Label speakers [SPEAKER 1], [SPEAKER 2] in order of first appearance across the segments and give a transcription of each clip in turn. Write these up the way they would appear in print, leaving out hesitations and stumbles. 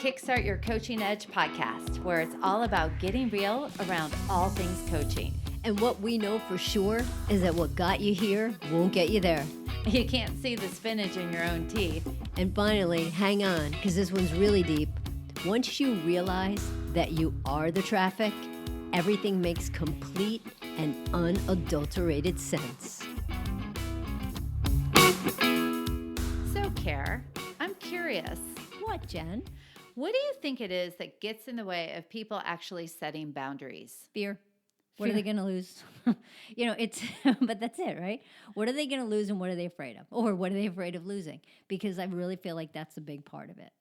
[SPEAKER 1] Kickstart Your Coaching Edge podcast, where it's all about getting real around all things coaching.
[SPEAKER 2] And what we know for sure is that what got you here won't get you there.
[SPEAKER 1] You can't see the spinach in your own teeth.
[SPEAKER 2] And finally, hang on, because this one's really deep. Once you realize that you are the traffic, everything makes complete and unadulterated sense.
[SPEAKER 1] So, Care, I'm curious.
[SPEAKER 2] What, Jen?
[SPEAKER 1] What do you think it is that gets in the way of people actually setting boundaries?
[SPEAKER 2] Fear. What are they going to lose? But that's it, right? What are they going to lose and what are they afraid of? Or what are they afraid of losing? Because I really feel like that's a big part of it.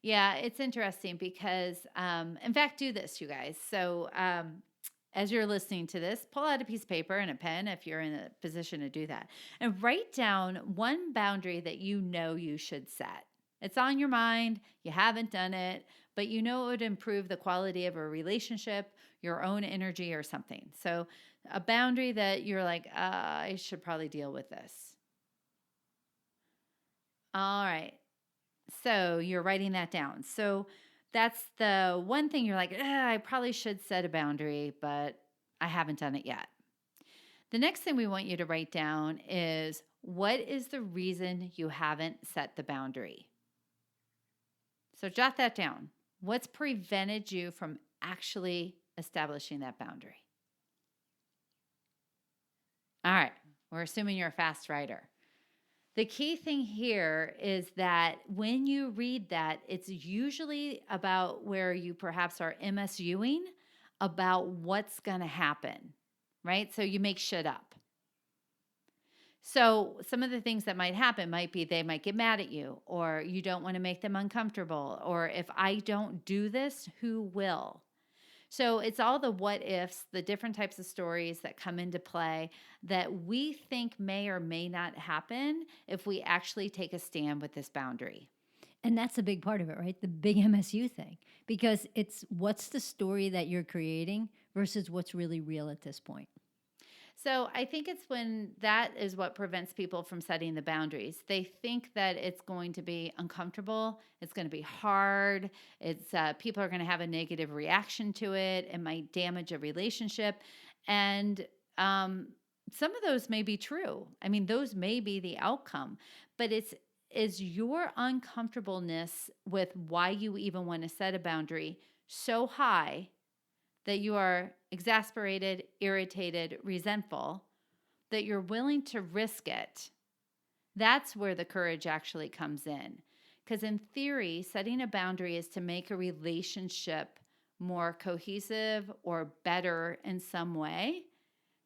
[SPEAKER 1] Yeah, it's interesting because, in fact, do this, you guys. So as you're listening to this, pull out a piece of paper and a pen if you're in a position to do that. And write down one boundary that you know you should set. It's on your mind, you haven't done it, but you know it would improve the quality of a relationship, your own energy or something. So a boundary that you're like, I should probably deal with this. All right. So you're writing that down. So that's the one thing you're like, I probably should set a boundary, but I haven't done it yet. The next thing we want you to write down is, what is the reason you haven't set the boundary? So jot that down. What's prevented you from actually establishing that boundary? All right, we're assuming you're a fast writer. The key thing here is that when you read that, it's usually about where you perhaps are MSUing about what's going to happen, right? So you make shit up. So some of the things that might happen might be they might get mad at you, or you don't want to make them uncomfortable, or if I don't do this, who will? So it's all the what ifs, the different types of stories that come into play that we think may or may not happen if we actually take a stand with this boundary.
[SPEAKER 2] And that's a big part of it, right? The big MSU thing, because it's what's the story that you're creating versus what's really real at this point.
[SPEAKER 1] So I think it's when that is what prevents people from setting the boundaries. They think that it's going to be uncomfortable. It's going to be hard. It's people are going to have a negative reaction to it. It might damage a relationship. And some of those may be true. I mean, those may be the outcome. But is your uncomfortableness with why you even want to set a boundary so high that you are exasperated, irritated, resentful, that you're willing to risk it? That's where the courage actually comes in. Because in theory, setting a boundary is to make a relationship more cohesive or better in some way.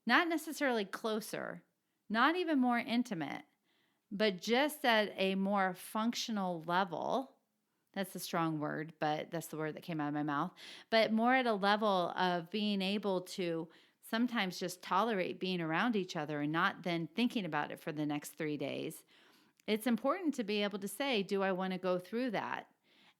[SPEAKER 1] Not necessarily closer, not even more intimate, but just at a more functional level. That's a strong word, but that's the word that came out of my mouth. But more at a level of being able to sometimes just tolerate being around each other and not then thinking about it for the next 3 days. It's important to be able to say, do I want to go through that?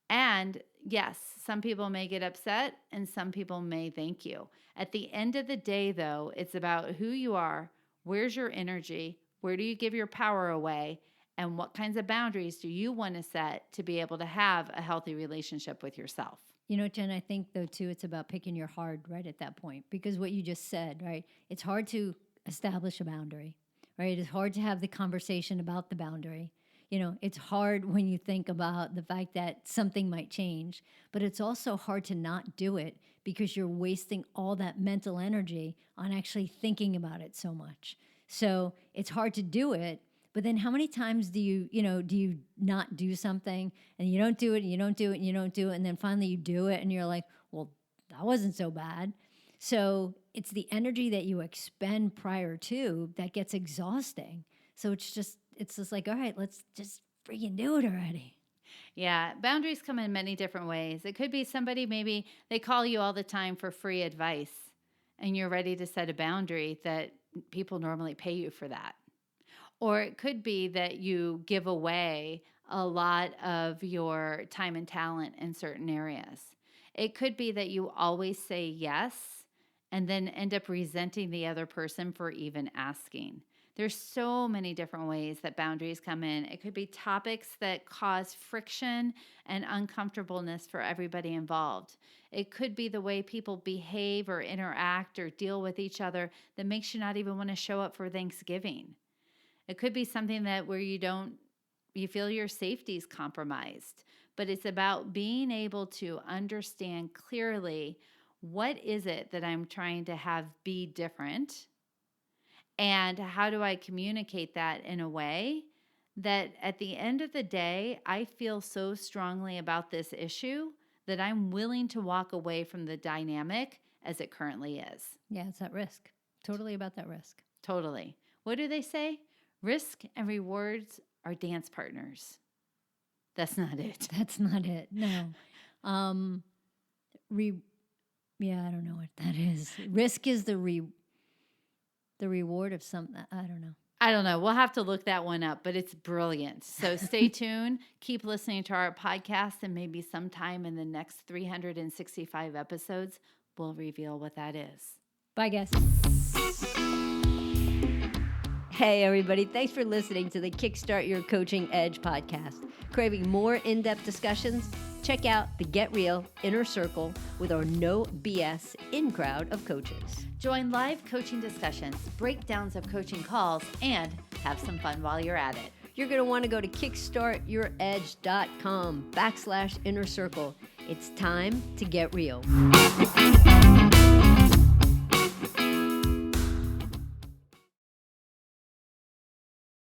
[SPEAKER 1] And yes, some people may get upset and some people may thank you. At the end of the day, though, it's about who you are, where's your energy, where do you give your power away, and what kinds of boundaries do you want to set to be able to have a healthy relationship with yourself?
[SPEAKER 2] You know, Jen, I think, though, too, it's about picking your hard right at that point. Because what you just said, right, it's hard to establish a boundary, right? It's hard to have the conversation about the boundary. You know, it's hard when you think about the fact that something might change. But it's also hard to not do it because you're wasting all that mental energy on actually thinking about it so much. So it's hard to do it. But then how many times do you not do something and you don't do it and you don't do it and you don't do it. And then finally you do it and you're like, well, that wasn't so bad. So it's the energy that you expend prior to that gets exhausting. So it's just like, all right, let's just freaking do it already.
[SPEAKER 1] Yeah, boundaries come in many different ways. It could be somebody, maybe they call you all the time for free advice and you're ready to set a boundary that people normally pay you for that. Or it could be that you give away a lot of your time and talent in certain areas. It could be that you always say yes and then end up resenting the other person for even asking. There's so many different ways that boundaries come in. It could be topics that cause friction and uncomfortableness for everybody involved. It could be the way people behave or interact or deal with each other that makes you not even want to show up for Thanksgiving. It could be something that where you feel your safety is compromised, but it's about being able to understand clearly what is it that I'm trying to have be different, and how do I communicate that in a way that at the end of the day, I feel so strongly about this issue that I'm willing to walk away from the dynamic as it currently is.
[SPEAKER 2] Yeah, it's that risk. Totally about that risk.
[SPEAKER 1] Totally. What do they say? Risk and rewards are dance partners. That's not it.
[SPEAKER 2] That's not it. No. Yeah, I don't know what that is. Risk is the reward of something. I don't know.
[SPEAKER 1] I don't know. We'll have to look that one up, but it's brilliant. So stay tuned. Keep listening to our podcast, and maybe sometime in the next 365 episodes, we'll reveal what that is.
[SPEAKER 2] Bye, guys.
[SPEAKER 3] Hey, everybody. Thanks for listening to the Kickstart Your Coaching Edge podcast. Craving more in-depth discussions? Check out the Get Real Inner Circle with our no BS in-crowd of coaches.
[SPEAKER 1] Join live coaching discussions, breakdowns of coaching calls, and have some fun while you're at it.
[SPEAKER 3] You're going to want to go to kickstartyouredge.com/inner circle. It's time to get real.